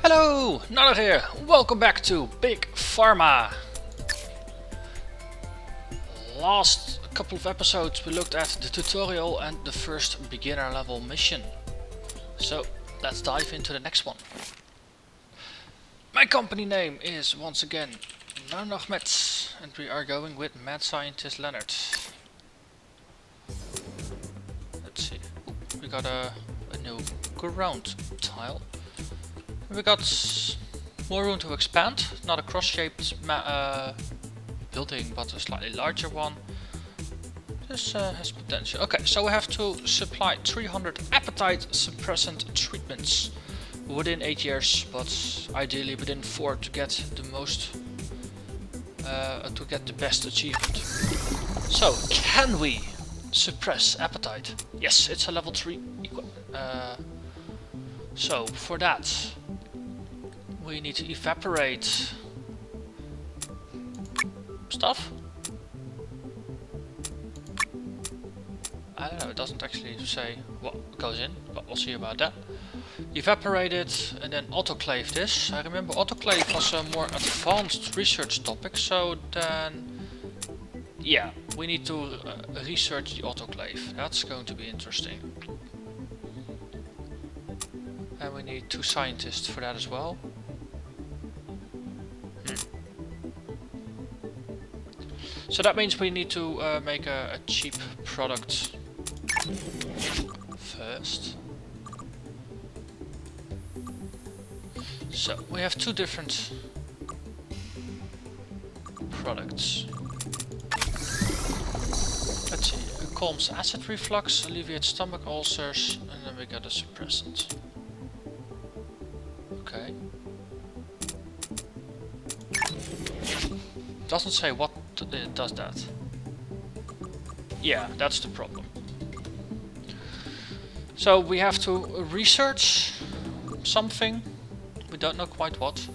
Hello, Narnach here. Welcome back to Big Pharma. Last couple of episodes we looked at the tutorial and the first beginner level mission. So let's dive into the next one. My company name is once again Narnach and we are going with mad scientist Leonard. Let's see. We got a new ground tile. We got more room to expand, not a cross-shaped building but a slightly larger one. This has potential. Okay, so we have to supply 300 appetite suppressant treatments within 8 years, but ideally within 4 to get the most, to get the best achievement. So, can we suppress appetite? Yes, it's a level 3. So, for that, we need to evaporate stuff. I don't know, it doesn't actually say what goes in, but we'll see about that. Evaporate it and then autoclave this. I remember autoclave was a more advanced research topic, so then yeah, we need to research the autoclave. That's going to be interesting. And we need 2 scientists for that as well. So that means we need to make a cheap product first. So we have 2 different products. Let's see, calms acid reflux, alleviates stomach ulcers, and then we got a suppressant. Okay. Doesn't say what it does that. Yeah, that's the problem. So we have to research something. We don't know quite what.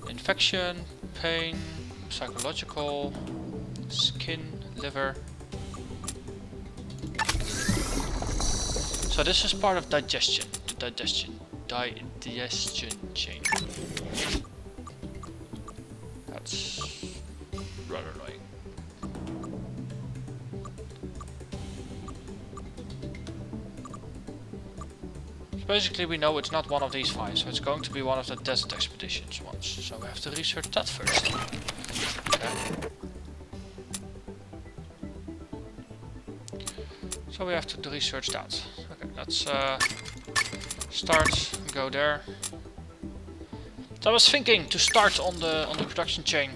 Infection, pain, psychological, skin, liver. So this is part of digestion. The digestion chain. That's rather annoying. So basically we know it's not one of these 5, so it's going to be one of the desert expeditions ones. So we have to research that first. Okay. So we have to research that. Okay, let's start and go there. So I was thinking to start on the production chain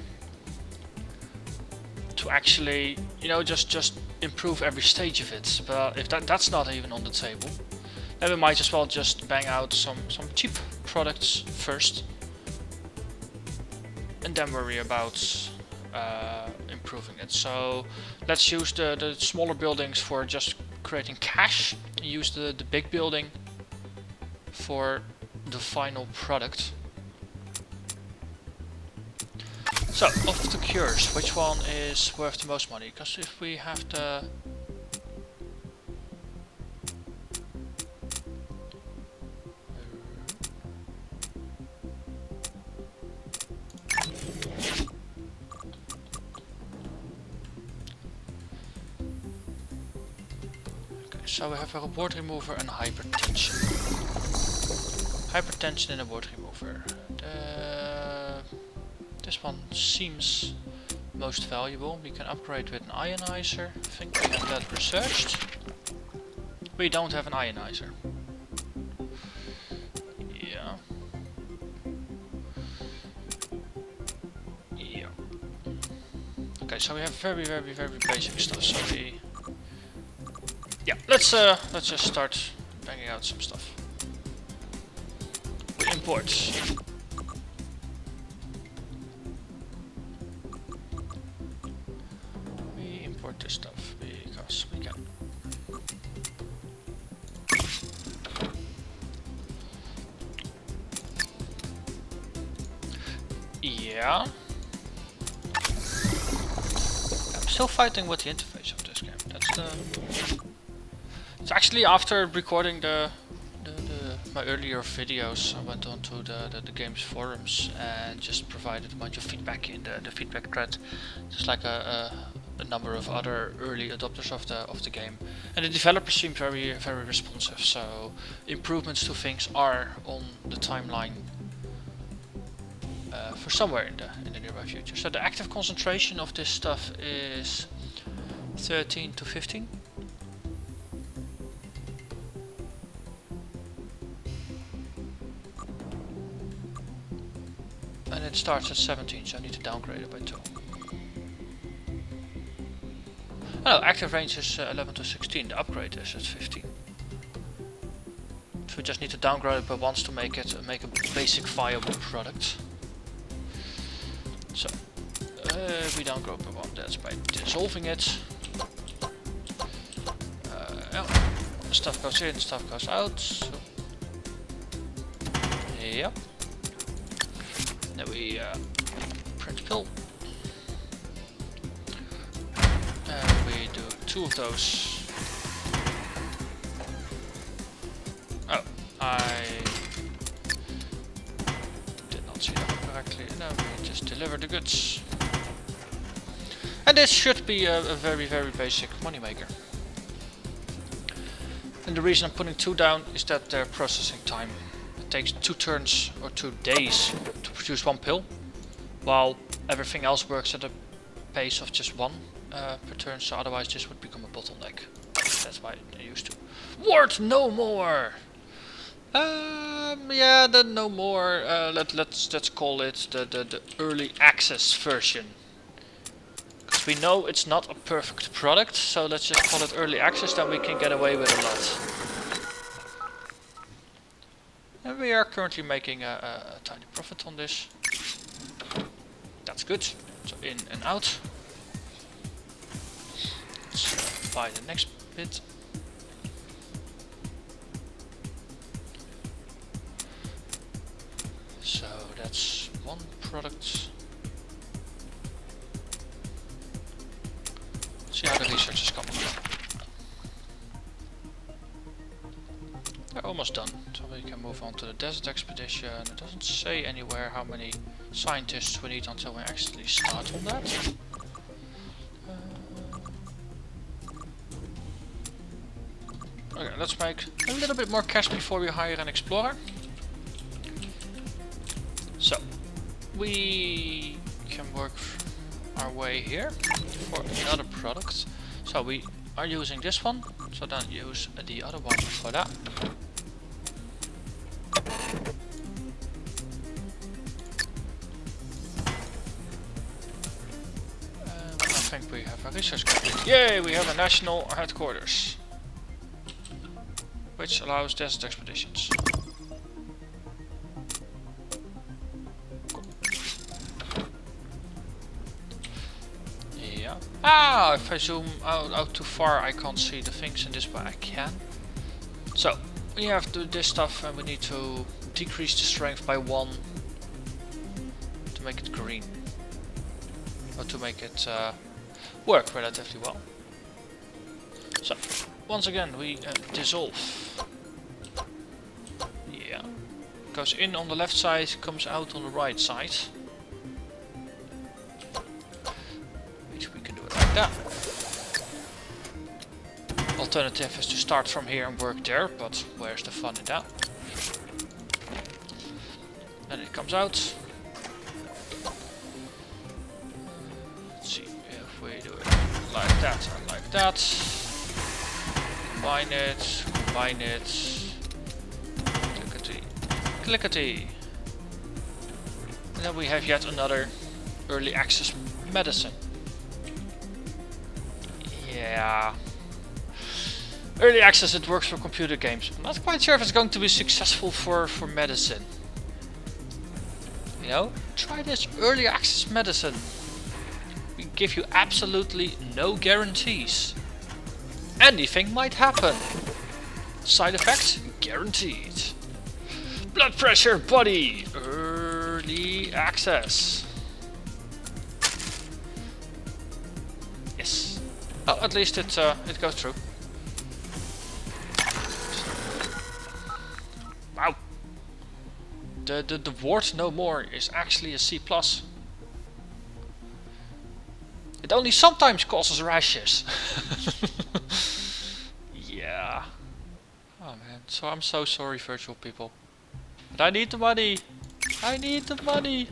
to actually, you know, just improve every stage of it. But if that's not even on the table, then we might as well just bang out some cheap products first, and then worry about improving it. So let's use the smaller buildings for just creating cash, and use the big building for the final product. So, of the cures, which one is worth the most money? Because if we have the... Okay, so we have a ward remover and hypertension. Hypertension and a ward remover. This one seems most valuable. We can upgrade with an ionizer. I think we have that researched. We don't have an ionizer. Yeah. Yeah. Okay, so we have very basic stuff. So we... Yeah, let's just start banging out some stuff. We import. This stuff because we can. Yeah. I'm still fighting with the interface of this game. That's the... It's actually after recording the my earlier videos, I went onto the game's forums and just provided a bunch of feedback in the feedback thread, just like a number of other early adopters of the game, and the developers seem very responsive. So improvements to things are on the timeline for somewhere in the nearby future. So the active concentration of this stuff is 13 to 15. And it starts at 17, so I need to downgrade it by 2. Oh, active range is 11 to 16, the upgrade is at 15. So we just need to downgrade it by once to make it make a basic viable product. So we downgrade by 1, that's by dissolving it. Stuff goes in, stuff goes out. So. Yep. Then we print pill. And we do 2 of those. Oh, I did not see that correctly. No, we just deliver the goods. And this should be a very basic moneymaker. And the reason I'm putting 2 down is that their processing time. It takes 2 turns or 2 days to produce 1 pill, while everything else works at a pace of just 1 per turn, so otherwise this would become a bottleneck. That's why I used to. Word no more! Yeah, then no more. Let's call it the early access version. Because we know it's not a perfect product, so let's just call it early access, then we can get away with a lot. And we are currently making a tiny profit on this. That's good. So in and out. Let's buy the next bit. So that's 1 product. See how the research is coming. They're almost done, so we can move on to the desert expedition. It doesn't say anywhere how many scientists we need until we actually start on that. Okay, let's make a little bit more cash before we hire an explorer. So, we can work our way here for another product. So we are using this one, so then use the other one for that. I think we have a research complete. Yay, we have a national headquarters, which allows desert expeditions. Yeah. Ah, if I zoom out too far, I can't see the things in this, but I can. So, we have to do this stuff, and we need to decrease the strength by 1 to make it green. Or to make it work relatively well. So, once again, we dissolve. Yeah. Goes in on the left side, comes out on the right side. Which we can do it like that. Alternative is to start from here and work there, but where's the fun in that? Then it comes out. Let's see if we do it like that and like that. Combine it. Clickety, clickety. And then we have yet another early access medicine. Yeah. Early access, it works for computer games. I'm not quite sure if it's going to be successful for medicine. You know, try this early access medicine. We give you absolutely no guarantees. Anything might happen. Side effects guaranteed. Blood pressure, body, early access. Yes. Oh, at least it goes through. Wow, The word no more is actually a C+. It only sometimes causes rashes. Yeah. Oh man, so I'm so sorry, virtual people. But I need the money. I need the money.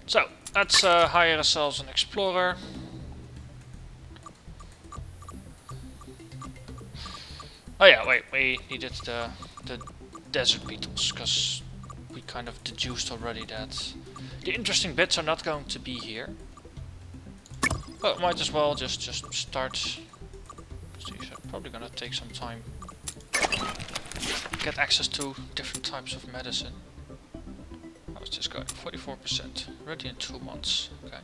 So, let's hire ourselves an explorer. Oh yeah, wait, we needed the desert beetles, because we kind of deduced already that the interesting bits are not going to be here. But might as well just start. These are probably gonna take some time. Get access to different types of medicine. How's this going? 44%. Ready in 2 months. Okay.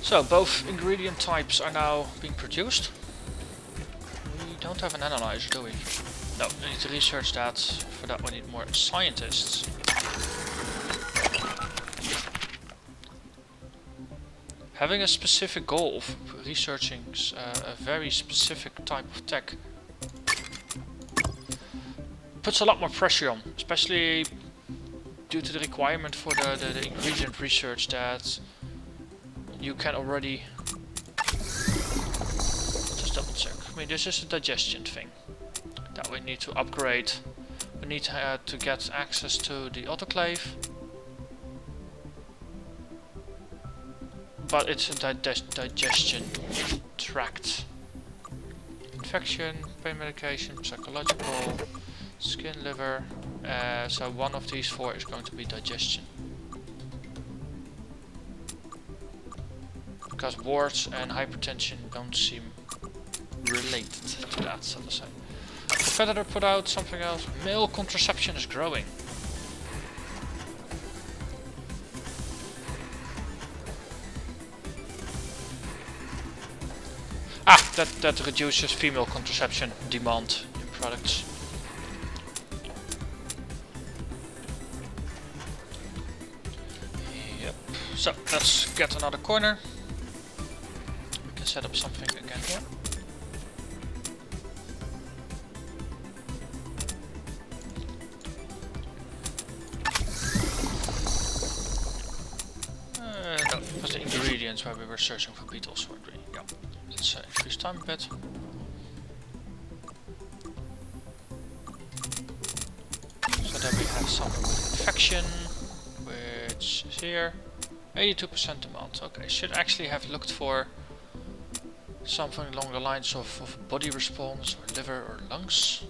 So both ingredient types are now being produced. We don't have an analyzer, do we? No, we need to research that. For that we need more scientists. Having a specific goal of researching a very specific type of tech puts a lot more pressure on, especially due to the requirement for the ingredient research that you can already just double check. I mean, this is a digestion thing that we need to upgrade. We need to get access to the autoclave, but it's a digestion tract. Infection, pain medication, psychological, skin, liver. So one of these 4 is going to be digestion. Because warts and hypertension don't seem related to that, so to say. Competitor put out something else. Male contraception is growing. Ah, that reduces female contraception demand in products. Yep. So let's get another corner. We can set up something again here. No, it was the ingredients where we were searching for beetles, weren't we? Yeah. Let's increase time a bit. So then we have something with infection, which is here. 82% demand. Okay, should actually have looked for something along the lines of body response, or liver, or lungs.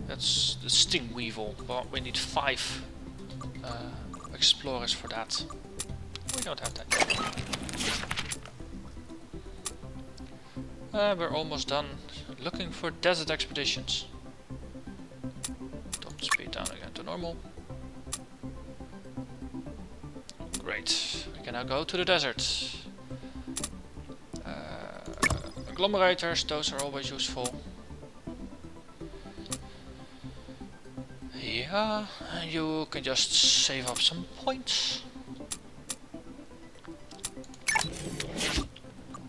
That's the sting weevil, but we need 5 explorers for that. We don't have that yet. We're almost done looking for desert expeditions. Top speed down again to normal. Great, we can now go to the desert. Agglomerators, those are always useful. Yeah, and you can just save up some points.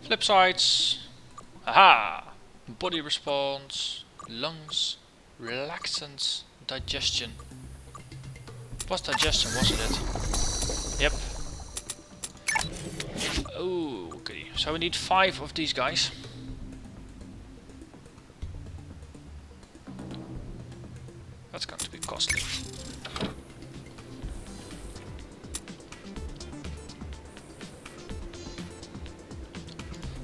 Flip sides. Aha! Body response, lungs, relaxants, digestion. It was digestion, wasn't it? Yep. Okay, so we need 5 of these guys. That's going to be costly.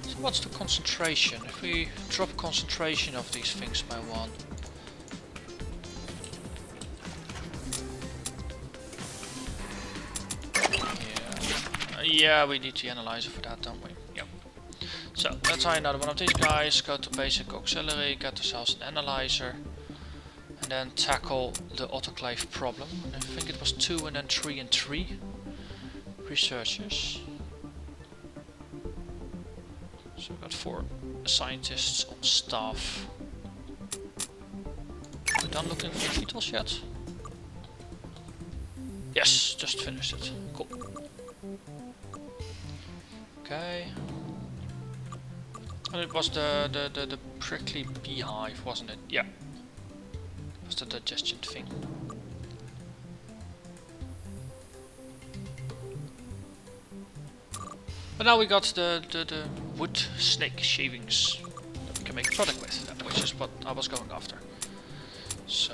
So what's the concentration? If we drop concentration of these things by 1. Yeah, we need the analyzer for that, don't we? Yep. So let's hire another one of these guys, go to basic auxiliary, get ourselves an analyzer. And then tackle the autoclave problem. I think it was 2 and then 3 and 3 researchers. So we've got 4 scientists on staff. We're done looking for beetles yet? Yes, just finished it. Cool. Okay. And it was the prickly beehive, wasn't it? Yeah. It was the digestion thing. But now we got the wood snake shavings that we can make a product with, which is what I was going after. So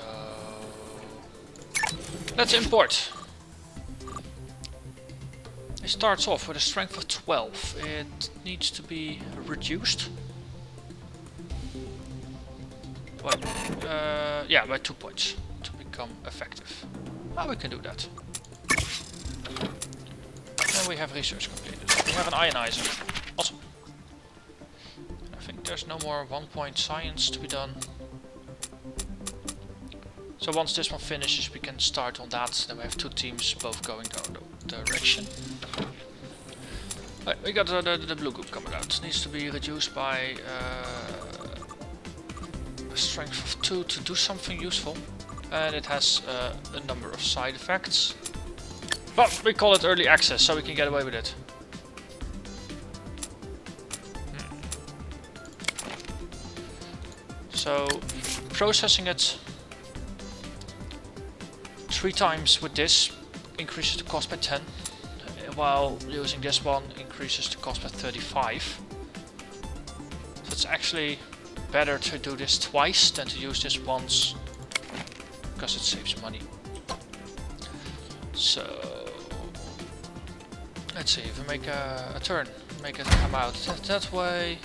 let's import. It starts off with a strength of 12. It needs to be reduced. What? Yeah, by 2 points to become effective. Oh, we can do that. And we have research completed. We have an ionizer. Awesome. And I think there's no more 1 point science to be done. So once this one finishes, we can start on that. Then we have 2 teams both going down the direction. Right, we got the blue goop coming out. It needs to be reduced by a strength of 2 to do something useful. And it has a number of side effects. But we call it early access, so we can get away with it. So processing it 3 times with this increases the cost by 10, while using this one increases the cost by 35. So it's actually better to do this twice than to use this once, because it saves money. So let's see, if we make a turn, make it come out that way,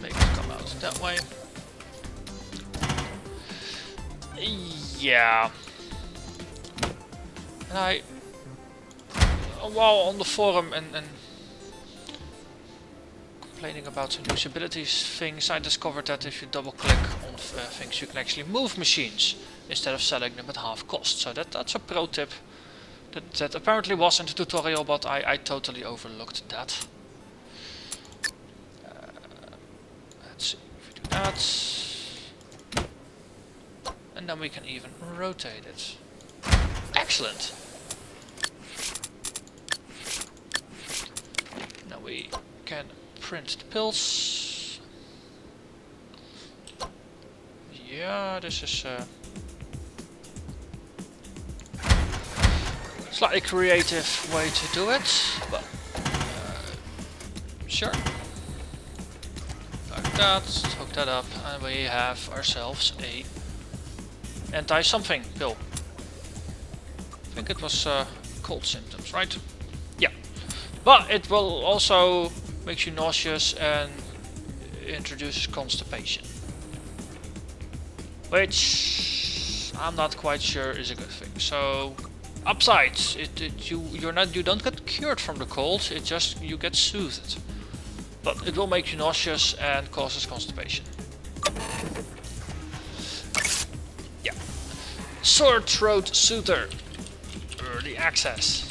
make it come out that way. Yeah. And I, while on the forum and complaining about some usability things, I discovered that if you double click on things, you can actually move machines instead of selling them at half cost. So that's a pro tip that apparently was in the tutorial, but I totally overlooked that. Let's see if we do that. And then we can even rotate it. Excellent! Now we can print the pills. Yeah, this is slightly creative way to do it, but sure. Like that, hook that up, and we have ourselves a anti-something pill. I think it was cold symptoms, right? Yeah. But it will also make you nauseous and introduces constipation, which I'm not quite sure is a good thing. So upsides, you don't get cured from the cold, it just you get soothed. But it will make you nauseous and causes constipation. Yeah. Sore throat soother. Early access.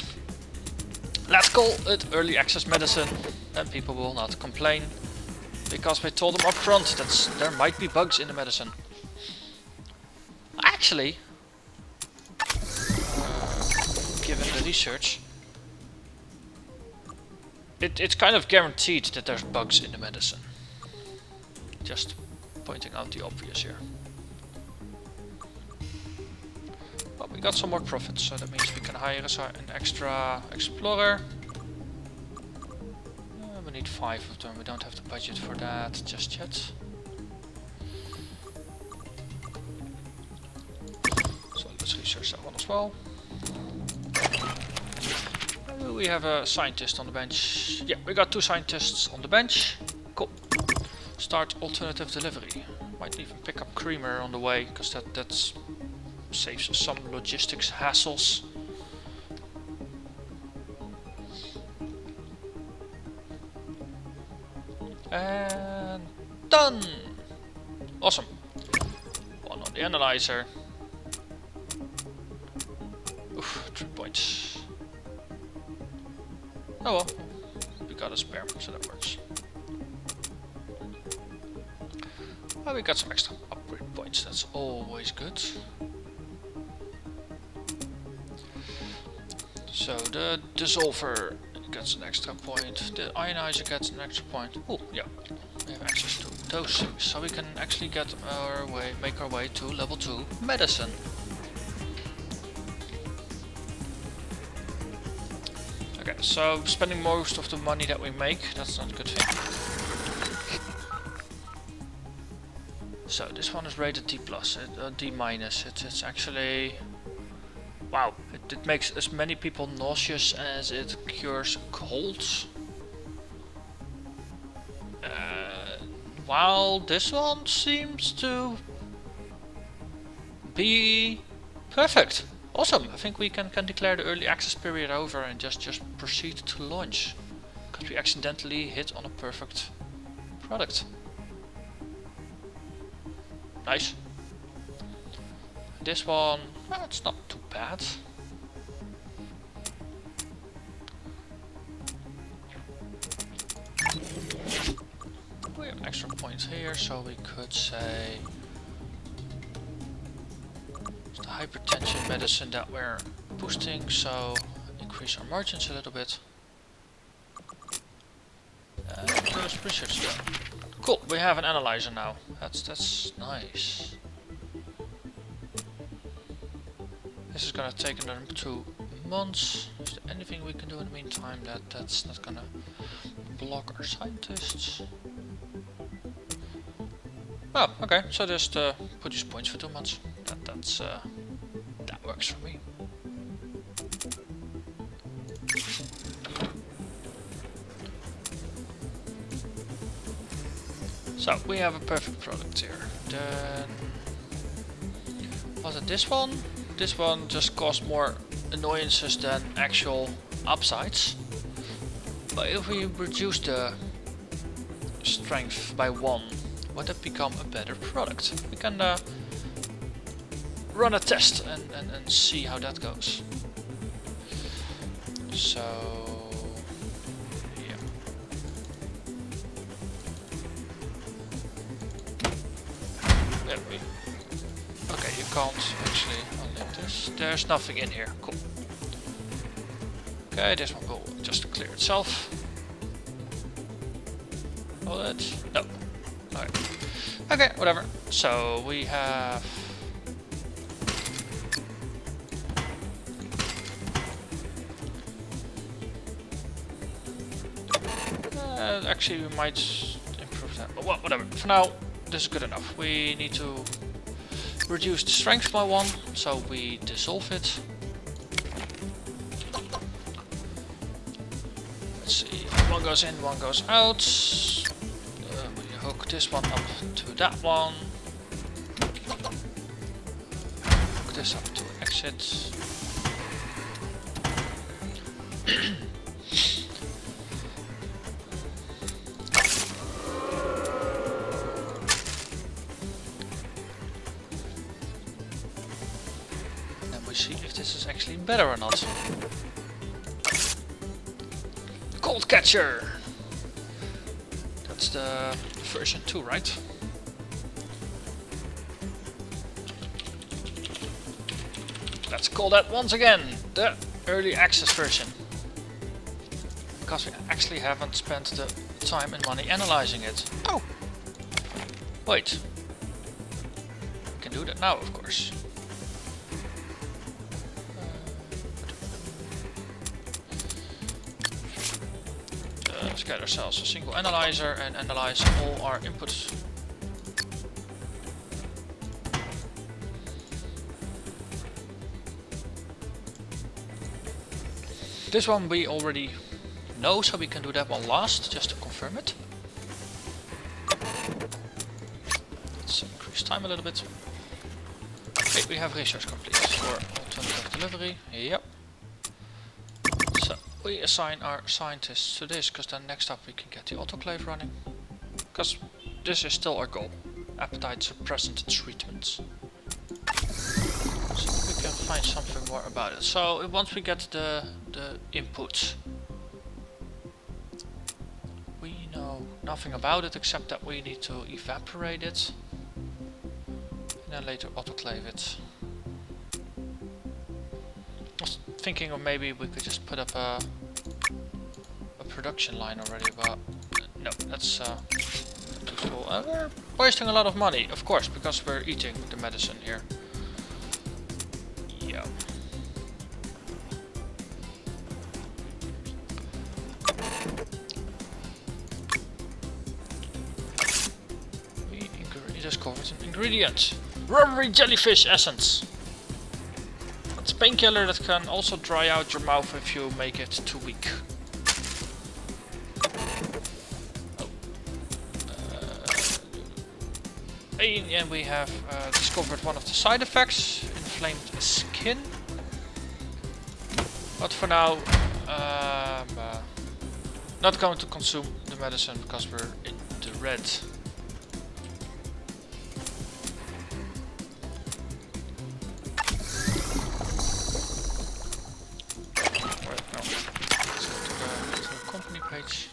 Let's call it early access medicine, and people will not complain, because we told them up front that there might be bugs in the medicine. Actually, given the research, it's kind of guaranteed that there's bugs in the medicine. Just pointing out the obvious here. But we got some more profits, so that means we can hire an extra explorer. We need 5 of them, we don't have the budget for that just yet. So let's research that one as well. We have a scientist on the bench. Yeah, we got 2 scientists on the bench. Cool. Start alternative delivery. Might even pick up creamer on the way, because that saves us some logistics hassles. And done! Awesome. 1 on the analyzer. Oof, 3 points. Oh well, we got a spare, so that works. Oh, we got some extra upgrade points, that's always good. So the dissolver gets an extra point, the ionizer gets an extra point. Oh, yeah, we have access to those things, so we can actually get our way, make our way to level 2 medicine. Okay, so spending most of the money that we make, that's not a good thing. So this one is rated D+, D-. It's actually... Wow, it makes as many people nauseous as it cures colds. While this one seems to be perfect. Awesome, I think we can declare the early access period over and just proceed to launch. Because we accidentally hit on a perfect product. Nice. This one, well, it's not too bad. We have an extra point here, so we could say it's the hypertension medicine that we're boosting, so increase our margins a little bit. First research done. Cool, we have an analyzer now. That's nice. This is gonna take another 2 months. Is there anything we can do in the meantime that's not gonna block our scientists? Oh, okay. So just produce points for 2 months. That works for me. So we have a perfect product here. Then was it this one? This one just caused more annoyances than actual upsides. But if we reduce the strength by 1, would it become a better product? We can run a test and see how that goes. So yeah. There we. Okay, you can't actually unlink this. There's nothing in here. Cool. Okay, this one will just clear itself. Will it? No. Alright. Okay, whatever. So we have actually we might improve that, but well, whatever. For now, this is good enough. We need to reduce the strength by 1, so we dissolve it. Let's see, one goes in, one goes out. We hook this one up to that one. Hook this up to exit. See if this is actually better or not. Cold Catcher! That's the version 2, right? Let's call that once again the early access version. Because we actually haven't spent the time and money analyzing it. Oh! Wait. We can do that now, of course. Let's get ourselves a single analyzer and analyze all our inputs. This one we already know, so we can do that one last, just to confirm it. Let's increase time a little bit. Okay, we have research complete for alternative delivery. Yep. So we assign our scientists to this, because then next up we can get the autoclave running. Because this is still our goal. Appetite suppressant treatments. So we can find something more about it. So once we get the input, we know nothing about it except that we need to evaporate it. and then later autoclave it. I was thinking of maybe we could just put up a production line already, but no, that's too full. We're wasting a lot of money, of course, because we're eating the medicine here. Yeah. We discovered an ingredient. Rubbery jellyfish essence. It's a painkiller that can also dry out your mouth if you make it too weak. And we have discovered one of the side effects, inflamed skin. But for now, not going to consume the medicine because we're in the red. Right, now, let's go to the company page.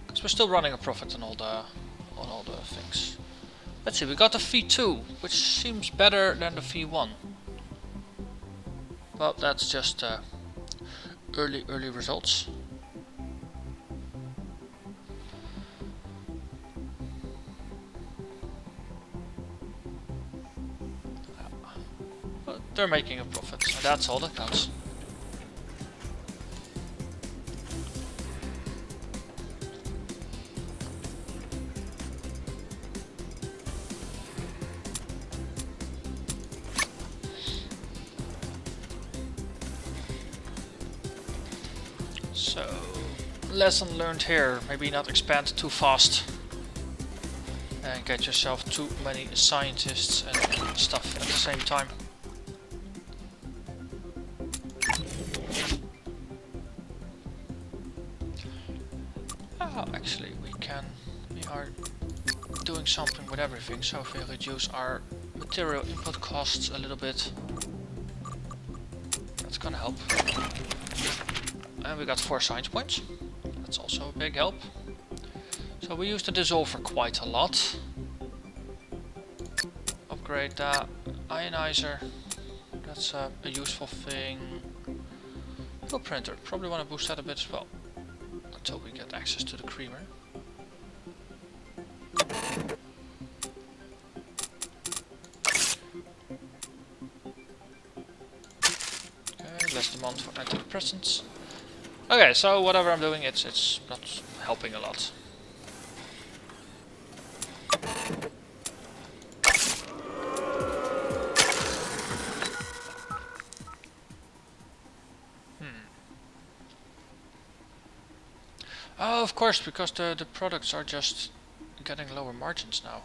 Because we're still running a profit on all the things. Let's see, we got the V2, which seems better than the V1. Well, that's just early results. But they're making a profit, so that's all that counts. So, lesson learned here, maybe not expand too fast and get yourself too many scientists and stuff at the same time. Oh, actually we are doing something with everything, so if we reduce our material input costs a little bit, that's gonna help. And we got 4 science points. That's also a big help. So we use the dissolver quite a lot. Upgrade that ionizer. That's a useful thing. Fuel printer. Probably want to boost that a bit as well. Until we get access to the creamer. Okay, less demand for antidepressants. Okay, so whatever I'm doing, it's not helping a lot. Oh, of course, because the products are just getting lower margins now.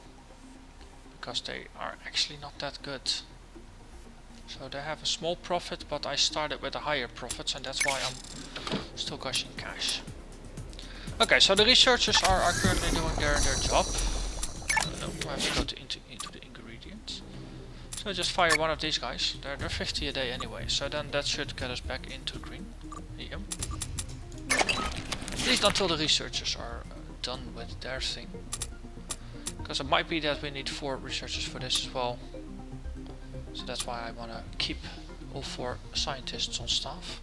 Because they are actually not that good. So they have a small profit, but I started with a higher profits, and that's why I'm still gushing cash. Okay, so the researchers are currently doing their job. No, I have to go into the ingredients. So just fire one of these guys. They're 50 a day anyway, so then that should get us back into green. Yep. At least until the researchers are done with their thing. Because it might be that we need 4 researchers for this as well. So that's why I want to keep all 4 scientists on staff.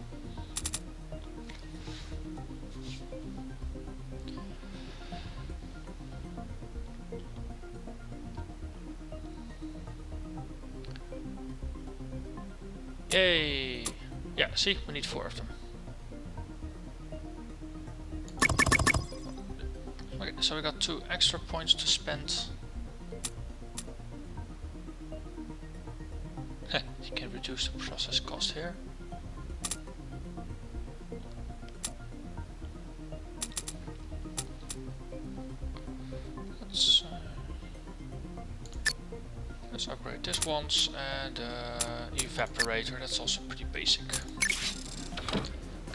Yay! Yeah, see, we need 4 of them. Okay, so we got 2 extra points to spend. You can reduce the process cost here. Let's upgrade this once, and evaporator, that's also pretty basic.